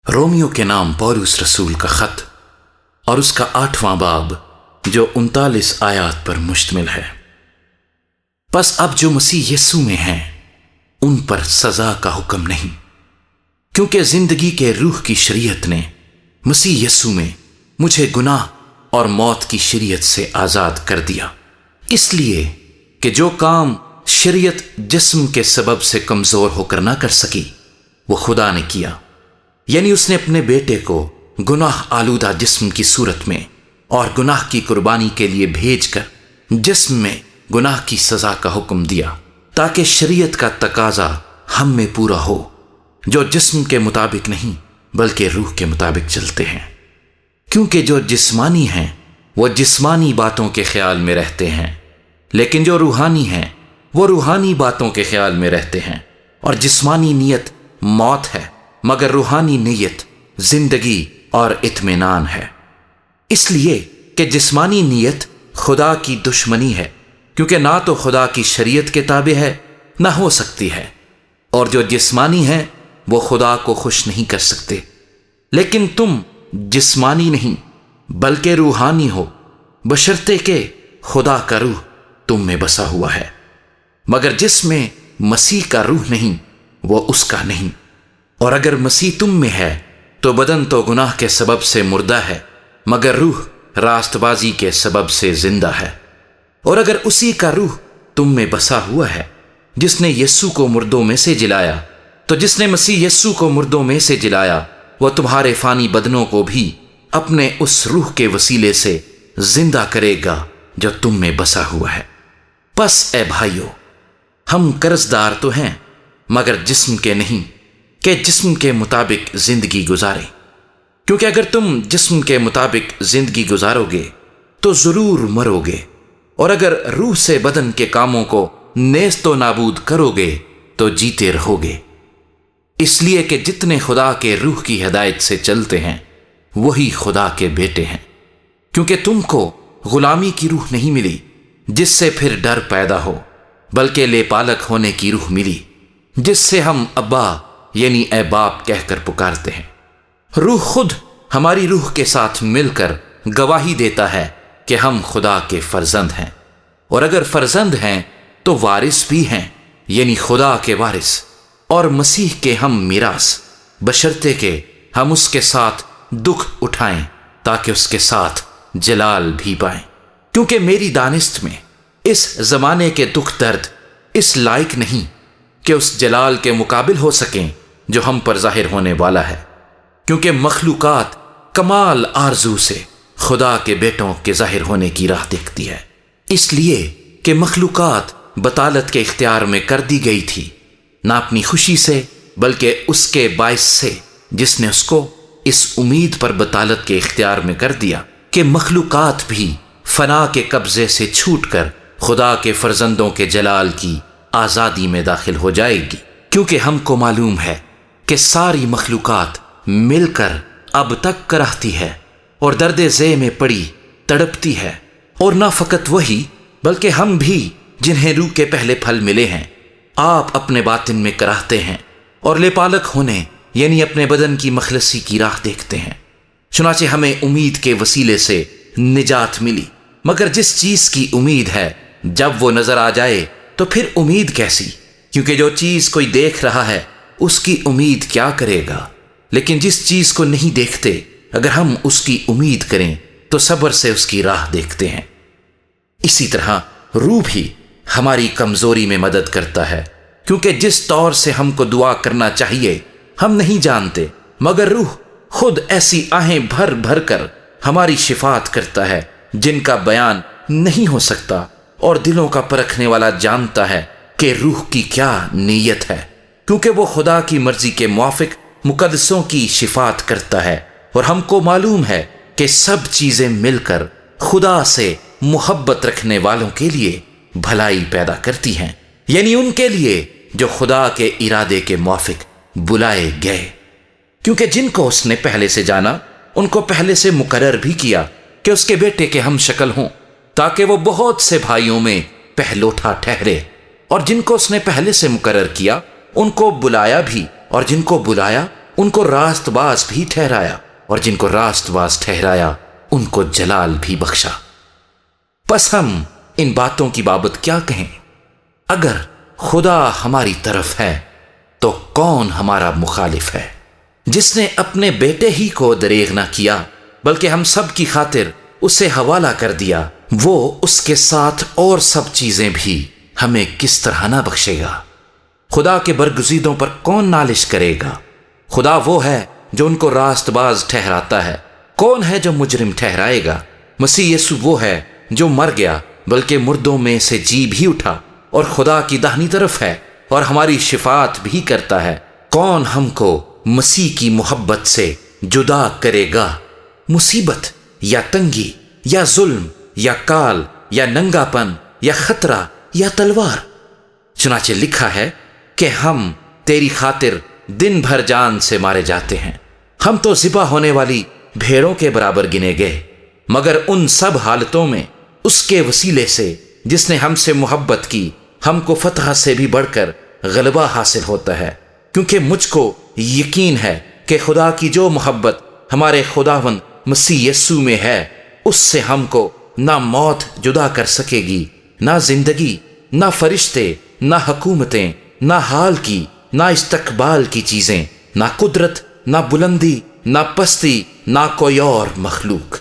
Romeo کے نام police رسول کا خط اور اس کا 8واں باب جو 39 آیات پر مشتمل ہے۔ پس اب جو مسیح یسوع میں ہیں ان پر سزا کا حکم نہیں، کیونکہ زندگی کے روح کی شریعت نے مسیح یسوع میں مجھے گناہ اور موت کی شریعت سے آزاد کر دیا، اس لیے کہ جو کام شریعت جسم کے سبب سے کمزور ہو کر نہ کر سکی وہ خدا نے کیا، یعنی اس نے اپنے بیٹے کو گناہ آلودہ جسم کی صورت میں اور گناہ کی قربانی کے لیے بھیج کر جسم میں گناہ کی سزا کا حکم دیا، تاکہ شریعت کا تقاضا ہم میں پورا ہو جو جسم کے مطابق نہیں بلکہ روح کے مطابق چلتے ہیں، کیونکہ جو جسمانی ہیں وہ جسمانی باتوں کے خیال میں رہتے ہیں، لیکن جو روحانی ہیں وہ روحانی باتوں کے خیال میں رہتے ہیں۔ اور جسمانی نیت موت ہے مگر روحانی نیت زندگی اور اطمینان ہے، اس لیے کہ جسمانی نیت خدا کی دشمنی ہے، کیونکہ نہ تو خدا کی شریعت کے تابع ہے نہ ہو سکتی ہے، اور جو جسمانی ہیں وہ خدا کو خوش نہیں کر سکتے۔ لیکن تم جسمانی نہیں بلکہ روحانی ہو، بشرطے کہ خدا کا روح تم میں بسا ہوا ہے، مگر جس میں مسیح کا روح نہیں وہ اس کا نہیں۔ اور اگر مسیح تم میں ہے تو بدن تو گناہ کے سبب سے مردہ ہے مگر روح راست بازی کے سبب سے زندہ ہے۔ اور اگر اسی کا روح تم میں بسا ہوا ہے جس نے یسوع کو مردوں میں سے جلایا، تو جس نے مسیح یسوع کو مردوں میں سے جلایا وہ تمہارے فانی بدنوں کو بھی اپنے اس روح کے وسیلے سے زندہ کرے گا جو تم میں بسا ہوا ہے۔ پس اے بھائیو، ہم قرض دار تو ہیں مگر جسم کے نہیں کہ جسم کے مطابق زندگی گزاریں، کیونکہ اگر تم جسم کے مطابق زندگی گزارو گے تو ضرور مرو گے، اور اگر روح سے بدن کے کاموں کو نیست و نابود کرو گے تو جیتے رہو گے۔ اس لیے کہ جتنے خدا کے روح کی ہدایت سے چلتے ہیں وہی خدا کے بیٹے ہیں، کیونکہ تم کو غلامی کی روح نہیں ملی جس سے پھر ڈر پیدا ہو، بلکہ لے پالک ہونے کی روح ملی جس سے ہم ابا یعنی اے باپ کہہ کر پکارتے ہیں۔ روح خود ہماری روح کے ساتھ مل کر گواہی دیتا ہے کہ ہم خدا کے فرزند ہیں، اور اگر فرزند ہیں تو وارث بھی ہیں، یعنی خدا کے وارث اور مسیح کے ہم میراث، بشرطے کہ ہم اس کے ساتھ دکھ اٹھائیں تاکہ اس کے ساتھ جلال بھی پائیں۔ کیونکہ میری دانست میں اس زمانے کے دکھ درد اس لائق نہیں کہ اس جلال کے مقابل ہو سکیں جو ہم پر ظاہر ہونے والا ہے، کیونکہ مخلوقات کمال آرزو سے خدا کے بیٹوں کے ظاہر ہونے کی راہ دیکھتی ہے، اس لیے کہ مخلوقات بطالت کے اختیار میں کر دی گئی تھی، نہ اپنی خوشی سے بلکہ اس کے باعث سے جس نے اس کو اس امید پر بطالت کے اختیار میں کر دیا کہ مخلوقات بھی فنا کے قبضے سے چھوٹ کر خدا کے فرزندوں کے جلال کی آزادی میں داخل ہو جائے گی۔ کیونکہ ہم کو معلوم ہے کہ ساری مخلوقات مل کر اب تک کراہتی ہے اور درد ذے میں پڑی تڑپتی ہے، اور نہ فقط وہی بلکہ ہم بھی جنہیں روح کے پہلے پھل ملے ہیں آپ اپنے باطن میں کراہتے ہیں اور لے پالک ہونے یعنی اپنے بدن کی مخلصی کی راہ دیکھتے ہیں۔ چنانچہ ہمیں امید کے وسیلے سے نجات ملی، مگر جس چیز کی امید ہے جب وہ نظر آ جائے تو پھر امید کیسی؟ کیونکہ جو چیز کوئی دیکھ رہا ہے اس کی امید کیا کرے گا؟ لیکن جس چیز کو نہیں دیکھتے اگر ہم اس کی امید کریں تو صبر سے اس کی راہ دیکھتے ہیں۔ اسی طرح روح بھی ہماری کمزوری میں مدد کرتا ہے، کیونکہ جس طور سے ہم کو دعا کرنا چاہیے ہم نہیں جانتے، مگر روح خود ایسی آہیں بھر بھر کر ہماری شفاعت کرتا ہے جن کا بیان نہیں ہو سکتا، اور دلوں کا پرکھنے والا جانتا ہے کہ روح کی کیا نیت ہے، کیونکہ وہ خدا کی مرضی کے موافق مقدسوں کی شفاعت کرتا ہے۔ اور ہم کو معلوم ہے کہ سب چیزیں مل کر خدا سے محبت رکھنے والوں کے لیے بھلائی پیدا کرتی ہیں، یعنی ان کے لیے جو خدا کے ارادے کے موافق بلائے گئے، کیونکہ جن کو اس نے پہلے سے جانا ان کو پہلے سے مقرر بھی کیا کہ اس کے بیٹے کے ہم شکل ہوں، تاکہ وہ بہت سے بھائیوں میں پہلوٹا ٹھہرے۔ اور جن کو اس نے پہلے سے مقرر کیا ان کو بلایا بھی، اور جن کو بلایا ان کو راست باز بھی ٹھہرایا، اور جن کو راست باز ٹھہرایا ان کو جلال بھی بخشا۔ پس ہم ان باتوں کی بابت کیا کہیں؟ اگر خدا ہماری طرف ہے تو کون ہمارا مخالف ہے؟ جس نے اپنے بیٹے ہی کو دریغ نہ کیا بلکہ ہم سب کی خاطر اسے حوالہ کر دیا، وہ اس کے ساتھ اور سب چیزیں بھی ہمیں کس طرح نہ بخشے گا؟ خدا کے برگزیدوں پر کون نالش کرے گا؟ خدا وہ ہے جو ان کو راست باز ٹھہراتا ہے، کون ہے جو مجرم ٹھہرائے گا؟ مسیح یسوع وہ ہے جو مر گیا بلکہ مردوں میں سے جی بھی اٹھا، اور خدا کی داہنی طرف ہے اور ہماری شفاعت بھی کرتا ہے۔ کون ہم کو مسیح کی محبت سے جدا کرے گا؟ مصیبت یا تنگی یا ظلم یا کال یا ننگا پن یا خطرہ یا تلوار؟ چنانچہ لکھا ہے کہ ہم تیری خاطر دن بھر جان سے مارے جاتے ہیں، ہم تو ذبح ہونے والی بھیڑوں کے برابر گنے گئے۔ مگر ان سب حالتوں میں اس کے وسیلے سے جس نے ہم سے محبت کی، ہم کو فتح سے بھی بڑھ کر غلبہ حاصل ہوتا ہے، کیونکہ مجھ کو یقین ہے کہ خدا کی جو محبت ہمارے خداوند مسیح یسوع میں ہے، اس سے ہم کو نہ موت جدا کر سکے گی، نہ زندگی، نہ فرشتے، نہ حکومتیں، نہ حال کی، نہ استقبال کی چیزیں، نہ قدرت، نہ بلندی، نہ پستی، نہ کوئی اور مخلوق۔